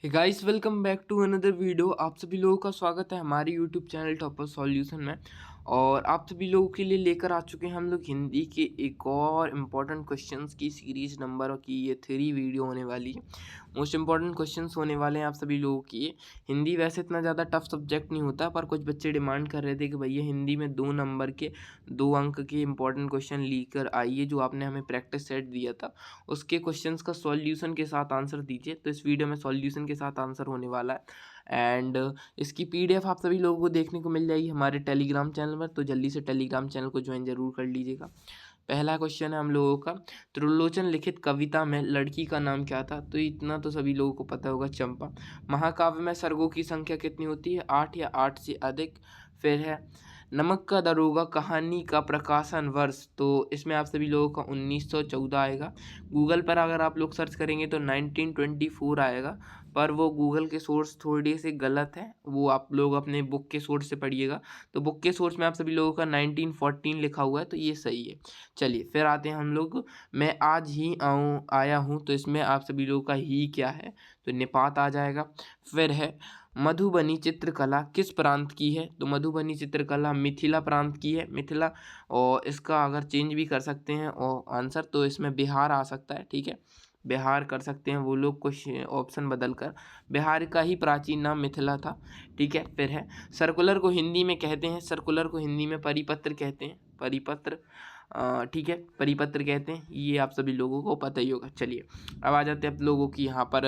Hey guys, welcome back to another video. आप सभी लोगों का स्वागत है हमारे यूट्यूब चैनल टॉपर सॉल्यूशन में। और आप सभी लोगों के लिए लेकर आ चुके हैं हम लोग हिंदी के एक और इम्पॉर्टेंट क्वेश्चंस की सीरीज नंबर की ये 3 वीडियो होने वाली है। मोस्ट इम्पॉर्टेंट क्वेश्चंस होने वाले हैं आप सभी लोगों की। हिंदी वैसे इतना ज़्यादा टफ सब्जेक्ट नहीं होता, पर कुछ बच्चे डिमांड कर रहे थे कि भैया हिंदी में 2 नंबर के 2 अंक के इंपॉर्टेंट क्वेश्चन लेकर आइए, जो आपने हमें प्रैक्टिस सेट दिया था उसके क्वेश्चंस का सॉल्यूशन के साथ आंसर दीजिए। तो इस वीडियो में सॉल्यूशन के साथ आंसर होने वाला है एंड इसकी पीडीएफ आप सभी लोगों को देखने को मिल जाएगी हमारे टेलीग्राम चैनल पर, तो जल्दी से टेलीग्राम चैनल को ज्वाइन जरूर कर लीजिएगा। पहला क्वेश्चन है हम लोगों का, त्रिलोचन लिखित कविता में लड़की का नाम क्या था? तो इतना तो सभी लोगों को पता होगा, चंपा। महाकाव्य में सर्गों की संख्या कितनी होती है? 8 या 8 से अधिक। फिर है नमक का दरोगा कहानी का प्रकाशन वर्ष, तो इसमें आप सभी लोगों का 1914 आएगा। गूगल पर अगर आप लोग सर्च करेंगे तो 1924 आएगा, पर वो गूगल के सोर्स थोड़े से गलत है, वो आप लोग अपने बुक के सोर्स से पढ़िएगा। तो बुक के सोर्स में आप सभी लोगों का 1914 लिखा हुआ है, तो ये सही है। चलिए फिर आते हैं हम लोग, मैं आज ही आया हूँ, तो इसमें आप सभी लोगों का ही क्या है? तो निपात आ जाएगा। फिर है मधुबनी चित्रकला किस प्रांत की है? तो मधुबनी चित्रकला मिथिला प्रांत की है, मिथिला। और इसका अगर चेंज भी कर सकते हैं और आंसर, तो इसमें बिहार आ सकता है, ठीक है, बिहार कर सकते हैं वो लोग कुछ ऑप्शन बदल कर। बिहार का ही प्राचीन नाम मिथिला था, ठीक है। फिर है सर्कुलर को हिंदी में कहते हैं, सर्कुलर को हिंदी में परिपत्र कहते हैं, परिपत्र, ठीक है, परिपत्र कहते हैं, ये आप सभी लोगों को पता ही होगा। चलिए अब आ जाते हैं आप लोगों की यहाँ पर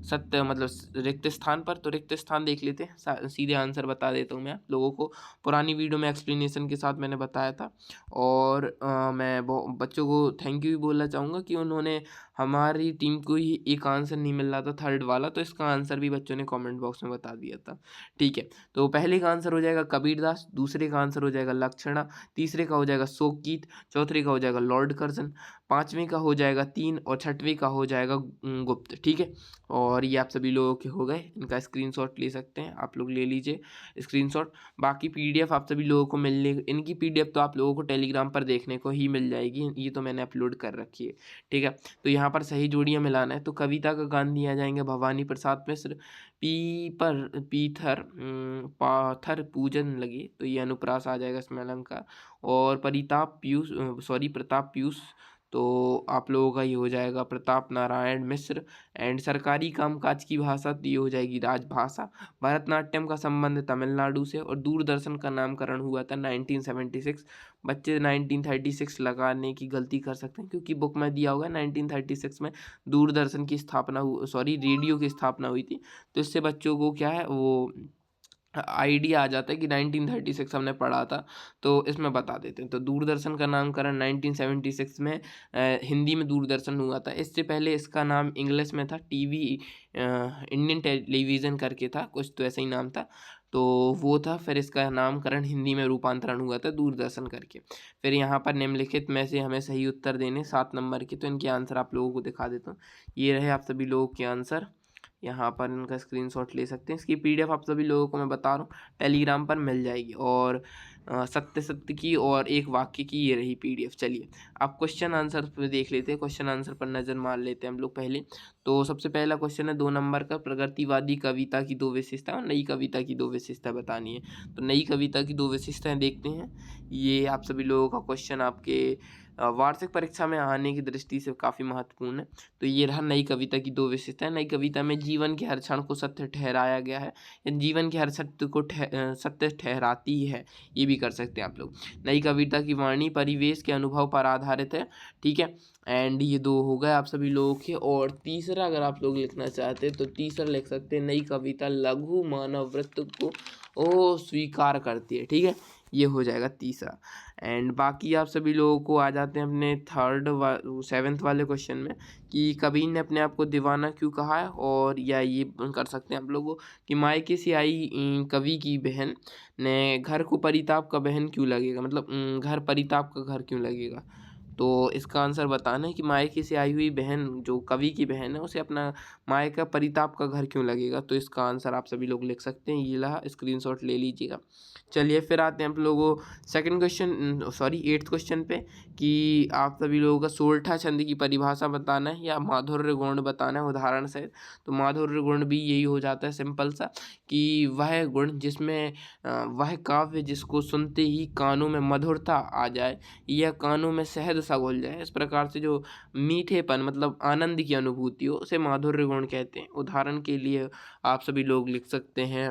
सत्य मतलब रिक्त स्थान पर। तो रिक्त स्थान देख लेते हैं, सीधे आंसर बता देता हूँ मैं आप लोगों को। पुरानी वीडियो में एक्सप्लेनेशन के साथ मैंने बताया था, और मैं बच्चों को थैंक यू भी बोलना चाहूँगा कि उन्होंने, हमारी टीम को ही एक आंसर नहीं मिल रहा था थर्ड वाला, तो इसका आंसर भी बच्चों ने कमेंट बॉक्स में बता दिया था, ठीक है। तो पहले का आंसर हो जाएगा कबीरदास, दूसरे का आंसर हो जाएगा लक्षणा, तीसरे का हो जाएगा शोकगीत, चौथे का हो जाएगा लॉर्ड कर्जन, पाँचवें का हो जाएगा तीन, और छठवें का हो जाएगा गुप्त, ठीक है। और ये आप सभी लोगों के हो गए, इनका स्क्रीनशॉट ले सकते हैं आप लोग, ले लीजिए स्क्रीनशॉट। बाकी पीडीएफ आप सभी लोगों को मिलने, इनकी पीडीएफ तो आप लोगों को टेलीग्राम पर देखने को ही मिल जाएगी, ये तो मैंने अपलोड कर रखी है, ठीक है। तो यहाँ पर सही जोड़ियाँ मिलाना है, तो कविता का गान दिया जाएंगे भवानी प्रसाद मिश्र। पीपर पीथर पाथर पूजन लगे, तो ये अनुप्रास आ जाएगा इसमें अलंकार। और प्रताप पीयूष, तो आप लोगों का ये हो जाएगा प्रताप नारायण मिश्र। एंड सरकारी कामकाज की भाषा, तो ये हो जाएगी राजभाषा। भरतनाट्यम का संबंध तमिलनाडु से, और दूरदर्शन का नामकरण हुआ था 1976। बच्चे 1936 लगाने की गलती कर सकते हैं, क्योंकि बुक में दिया होगा 1936 में दूरदर्शन की स्थापना रेडियो की स्थापना हुई थी। तो इससे बच्चों को क्या है, वो आइडिया आ जाता है कि 1936 हमने पढ़ा था, तो इसमें बता देते हैं। तो दूरदर्शन का नामकरण 1976 में हिंदी में दूरदर्शन हुआ था। इससे पहले इसका नाम इंग्लिश में था टीवी, इंडियन टेलीविज़न करके था कुछ, तो ऐसा ही नाम था, तो वो था। फिर इसका नामकरण हिंदी में रूपांतरण हुआ था दूरदर्शन करके। फिर यहाँ पर निम्नलिखित में से हमें सही उत्तर देने 7 नंबर के, तो इनके आंसर आप लोगों को दिखा देता हूँ। ये रहे आप सभी लोगों के आंसर, यहाँ पर इनका स्क्रीनशॉट ले सकते हैं। इसकी पीडीएफ आप सभी लोगों को मैं बता रहा हूँ टेलीग्राम पर मिल जाएगी। और सत्य सत्य की और एक वाक्य की ये रही पीडीएफ। चलिए आप क्वेश्चन आंसर पे देख लेते हैं, क्वेश्चन आंसर पर नज़र मार लेते हैं हम लोग पहले। तो सबसे पहला क्वेश्चन है 2 नंबर का, प्रगतिवादी कविता की 2 विशेषता और नई कविता की 2 विशेषता बतानी है। तो नई कविता की 2 विशेषताएं देखते हैं। ये आप सभी लोगों का क्वेश्चन आपके वार्षिक परीक्षा में आने की दृष्टि से काफ़ी महत्वपूर्ण है। तो ये रहा नई कविता की 2 विशेषताएं। नई कविता में जीवन के हर क्षण को सत्य ठहराया गया है, या जीवन के हर सत्य को सत्य ठहराती है, ये भी कर सकते हैं आप लोग। नई कविता की वाणी परिवेश के अनुभव पर आधारित है, ठीक है। एंड ये 2 हो गए आप सभी लोगों के। और तीसरा अगर आप लोग लिखना चाहते हैं तो तीसरा लिख सकते हैं, नई कविता लघु मानव वृत्त को स्वीकार करती है, ठीक है, ये हो जाएगा तीसरा। एंड बाकी आप सभी लोगों को आ जाते हैं अपने 7th वाले क्वेश्चन में, कि कबीर ने अपने आप को दीवाना क्यों कहा है। और या ये कर सकते हैं आप लोगों कि मायके से आई कवि की बहन ने घर को परिताप का बहन क्यों लगेगा, मतलब घर परिताप का घर क्यों लगेगा। तो इसका आंसर बताना है कि मायके से आई हुई बहन, जो कवि की बहन है, उसे अपना मायका परिताप का घर क्यों लगेगा। तो इसका आंसर आप सभी लोग लिख सकते हैं, ये रहा, स्क्रीनशॉट ले लीजिएगा। चलिए फिर आते हैं आप लोगों second question, sorry 8th question पे, कि आप सभी लोगों का सोरठा छंद की परिभाषा बताना है या माधुर्य गुण बताना है उदाहरण से। तो माधुर्य गुण भी यही हो जाता है सिंपल सा, कि वह गुण जिसमें वह काव्य जिसको सुनते ही कानों में मधुरता आ जाए या कानों में शहद सा घुल जाए, इस प्रकार से जो मीठेपन मतलब आनंद की अनुभूति हो, उसे माधुर्य गुण कहते हैं। उदाहरण के लिए आप सभी लोग लिख सकते हैं,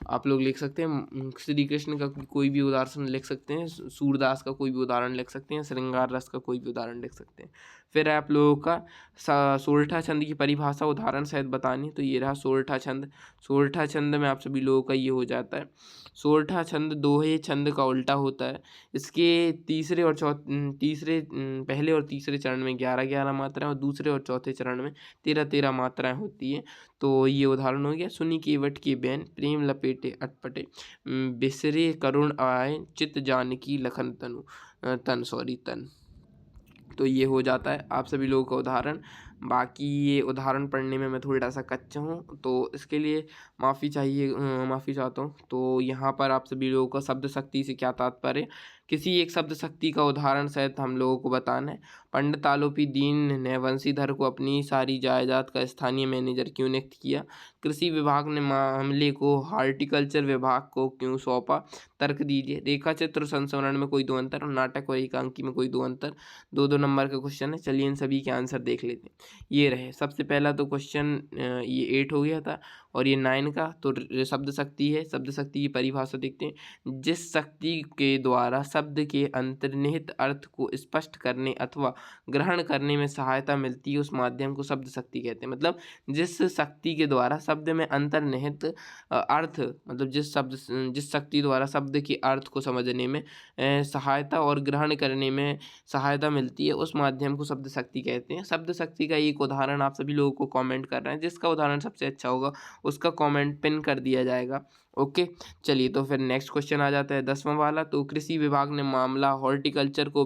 आप लोग लिख सकते हैं श्री कृष्ण का कोई भी उदाहरण लिख सकते हैं, सूरदास का कोई भी उदाहरण लिख सकते हैं, श्रृंगार रस का कोई भी उदाहरण लिख सकते हैं। फिर आप लोगों का सोरठा छंद की परिभाषा उदाहरण सहित बतानी, तो ये रहा सोरठा छंद। सोरठा छंद में आप सभी लोगों का ये हो जाता है, सोरठा छंद दोहे छंद का उल्टा होता है। इसके पहले और तीसरे चरण में 11-11 मात्राएं और दूसरे और चौथे चरण में 13-13 मात्राएं होती हैं। तो ये उदाहरण हो गया, सुनी केवट की बैन प्रेम लपेटे अटपटे, बिसरे करुण आए चित जानकी लखन तन। तो ये हो जाता है आप सभी लोगों का उदाहरण। बाकी ये उदाहरण पढ़ने में मैं थोड़ा सा कच्चा हूँ, तो इसके लिए माफ़ी चाहता हूँ। तो यहाँ पर आप सभी लोगों को शब्द शक्ति से क्या तात्पर्य, किसी एक शब्द शक्ति का उदाहरण सहित हम लोगों को बताना है। पंडित आलोपी दीन ने वंशीधर को अपनी सारी जायदाद का स्थानीय मैनेजर क्यों नियुक्त किया। कृषि विभाग ने मामले को हार्टिकल्चर विभाग को क्यों सौंपा। तर्क दीजिए। रेखा चित्र संस्मरण में कोई दो अंतर और नाटक और एकांकी में कोई दो अंतर। 2-2 नंबर का क्वेश्चन है। चलिए इन सभी के आंसर देख लेते हैं। ये रहे, सबसे पहला तो क्वेश्चन ये 8 हो गया था और ये 9 का। तो शब्द शक्ति है, शब्द शक्ति की परिभाषा देखते हैं। जिस शक्ति के द्वारा शब्द के अंतर्निहित अर्थ को स्पष्ट करने अथवा ग्रहण करने में सहायता मिलती है, उस माध्यम को शब्द शक्ति कहते हैं। मतलब जिस शक्ति के द्वारा शब्द में अंतर्निहित अर्थ, मतलब जिस शक्ति द्वारा शब्द के अर्थ को समझने में सहायता और ग्रहण करने में सहायता मिलती है, उस माध्यम को शब्द शक्ति कहते हैं। शब्द शक्ति का एक उदाहरण आप सभी लोगों को कमेंट कर रहे हैं, जिसका उदाहरण सबसे अच्छा होगा उसका कमेंट पिन कर दिया जाएगा। ओके, चलिए तो फिर नेक्स्ट क्वेश्चन आ जाता है 10वां वाला। तो कृषि विभाग ने मामला हॉर्टिकल्चर को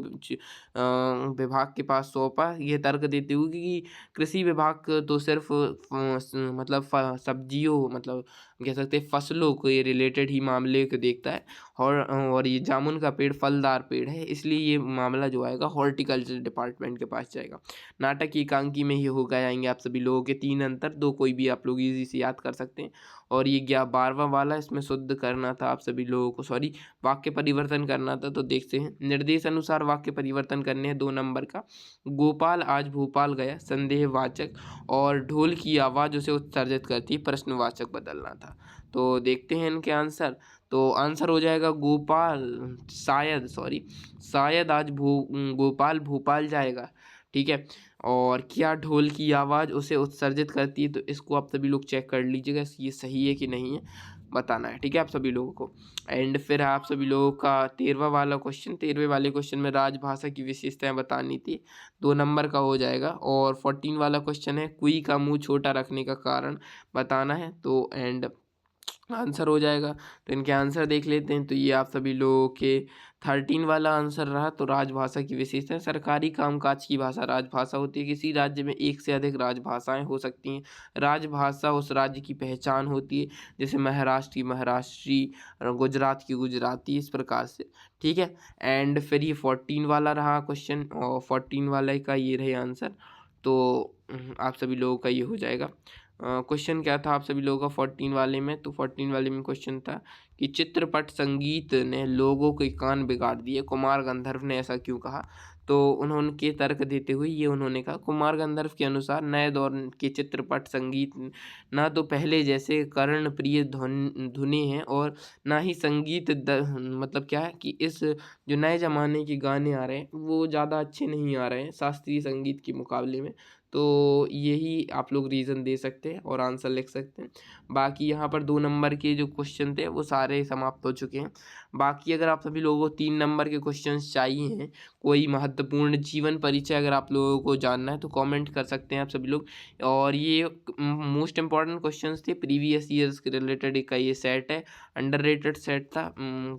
विभाग के पास सौंपा, ये तर्क देते हुए कि कृषि विभाग तो सिर्फ मतलब सब्जियों, मतलब कह सकते हैं फसलों के रिलेटेड ही मामले को देखता है। और ये जामुन का पेड़ फलदार पेड़ है, इसलिए ये मामला जो आएगा हॉर्टिकल्चर डिपार्टमेंट के पास जाएगा। नाटक की एकांकी में ये हो गए आएंगे आप सभी लोगों के 3 अंतर, 2 कोई भी आप लोग इजी से याद कर सकते हैं। और ये 12वां वाला, इसमें शुद्ध करना था आप सभी लोगों को, सॉरी वाक्य परिवर्तन करना था। तो देखते हैं, निर्देश अनुसार वाक्य परिवर्तन करने हैं 2 नंबर का। गोपाल आज भोपाल गया संदेहवाचक और ढोल की आवाज़ उसे उत्सर्जित करती प्रश्नवाचक बदलना था। तो देखते हैं इनके आंसर। तो आंसर हो जाएगा शायद आज गोपाल भोपाल जाएगा। ठीक है, और क्या ढोल की आवाज़ उसे उत्सर्जित करती है। तो इसको आप सभी लोग चेक कर लीजिएगा, ये सही है कि नहीं है, बताना है। ठीक है आप सभी लोगों को। एंड फिर आप सभी लोगों का 13वां वाला क्वेश्चन, 13वें वाले क्वेश्चन में राजभाषा की विशेषताएं बतानी थी, 2 नंबर का हो जाएगा। और 14 वाला क्वेश्चन है कुई का मुंह छोटा रखने का कारण बताना है। तो एंड आंसर हो जाएगा। तो इनके आंसर देख लेते हैं। तो ये आप सभी लोगों के 13 वाला आंसर रहा। तो राजभाषा की विशेषता, सरकारी कामकाज की भाषा राजभाषा होती है। किसी राज्य में एक से अधिक राजभाषाएं हो सकती हैं। राजभाषा उस राज्य की पहचान होती है, जैसे महाराष्ट्र की महाराष्ट्री, गुजरात की गुजराती, इस प्रकार से। ठीक है, एंड फिर ये 14 वाला रहा क्वेश्चन, और 14 वाले का ये रहे आंसर। तो आप सभी लोगों का ये हो जाएगा। क्वेश्चन क्या था आप सभी लोगों का 14 वाले में। तो 14 वाले में क्वेश्चन था कि चित्रपट संगीत ने लोगों के कान बिगाड़ दिए, कुमार गंधर्व ने ऐसा क्यों कहा। तो उन्होंने तर्क देते हुए ये उन्होंने कहा, कुमार गंधर्व के अनुसार नए दौर के चित्रपट संगीत ना तो पहले जैसे कर्णप्रिय धुनें हैं और ना ही संगीत मतलब क्या है कि इस जो नए ज़माने के गाने आ रहे हैं वो ज़्यादा अच्छे नहीं आ रहे हैं शास्त्रीय संगीत के मुकाबले में। तो यही आप लोग रीज़न दे सकते हैं और आंसर लिख सकते हैं। बाकी यहाँ पर 2 नंबर के जो क्वेश्चन थे वो सारे समाप्त हो चुके हैं। बाकी अगर आप सभी लोगों को 3 नंबर के क्वेश्चंस चाहिए हैं, कोई महत्वपूर्ण जीवन परिचय अगर आप लोगों को जानना है तो कमेंट कर सकते हैं आप सभी लोग। और ये मोस्ट इम्पॉर्टेंट क्वेश्चंस थे प्रीवियस ईयर्स के रिलेटेड का ये सेट है, अंडररेटेड सेट था।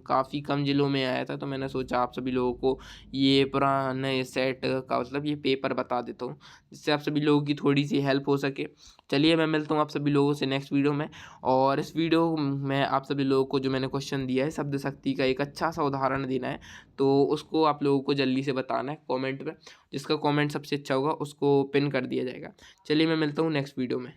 काफ़ी कम जिलों में आया था, तो मैंने सोचा आप सभी लोगों को ये पुराने सेट का मतलब ये पेपर बता देता हूँ, जिससे आप सभी लोगों की थोड़ी सी हेल्प हो सके। चलिए मैं मिलता हूँ आप सभी लोगों से नेक्स्ट वीडियो में। और इस वीडियो में आप सभी लोगों को जो मैंने क्वेश्चन दिया है शब्द शक्ति का एक अच्छा सा उदाहरण देना है, तो उसको आप लोगों को जल्दी से बताना है कमेंट में। जिसका कमेंट सबसे अच्छा होगा उसको पिन कर दिया जाएगा। चलिए मैं मिलता हूँ नेक्स्ट वीडियो में।